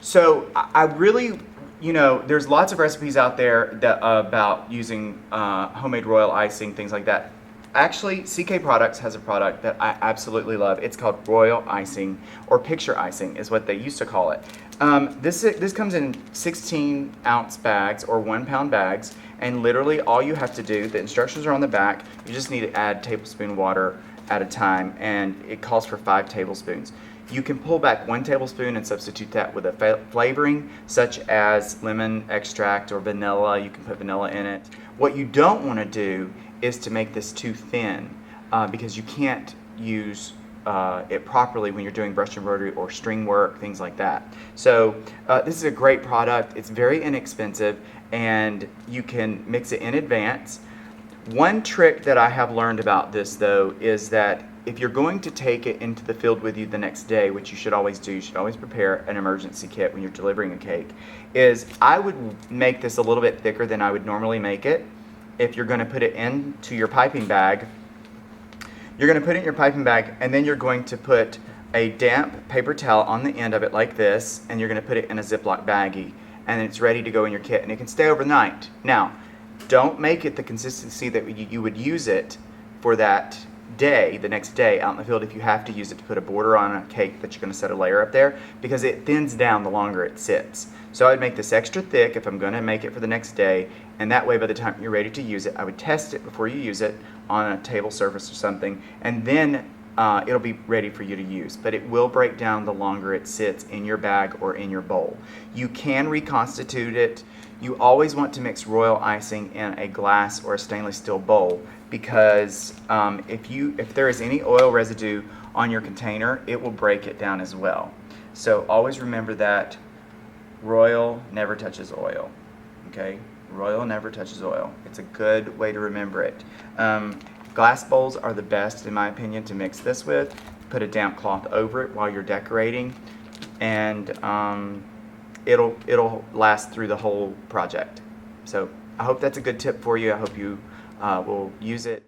So I really, there's lots of recipes out there that about using homemade royal icing, things like that. Actually, CK Products has a product that I absolutely love. It's called royal icing, or picture icing is what they used to call it. This comes in 16-ounce bags or 1-pound bags, and literally all you have to do, the instructions are on the back, you just need to add tablespoon water at a time, and it calls for 5 tablespoons. You can pull back 1 tablespoon and substitute that with a flavoring such as lemon extract or vanilla. You can put vanilla in it. What you don't want to do is to make this too thin because you can't use it properly when you're doing brush embroidery or string work, things like that. So this is a great product. It's very inexpensive and you can mix it in advance. One trick that I have learned about this though is that if you're going to take it into the field with you the next day, which you should always do, you should always prepare an emergency kit when you're delivering a cake, is I would make this a little bit thicker than I would normally make it. If you're going to put it into your piping bag, you're going to put it in your piping bag and then you're going to put a damp paper towel on the end of it like this, and you're going to put it in a Ziploc baggie, and it's ready to go in your kit, and it can stay overnight. Now, don't make it the consistency that you would use it for that day, the next day out in the field, if you have to use it to put a border on a cake that you're going to set a layer up there, because it thins down the longer it sits. So I would make this extra thick if I'm going to make it for the next day, and that way by the time you're ready to use it, I would test it before you use it on a table surface or something, and then it'll be ready for you to use. But it will break down the longer it sits in your bag or in your bowl. You can reconstitute it. You always want to mix royal icing in a glass or a stainless steel bowl, because if there is any oil residue on your container, it will break it down as well. So always remember that royal never touches oil. Okay, royal never touches oil. It's a good way to remember it. Glass bowls are the best, in my opinion, to mix this with. Put a damp cloth over it while you're decorating, and it'll last through the whole project. So I hope that's a good tip for you. I hope you will use it.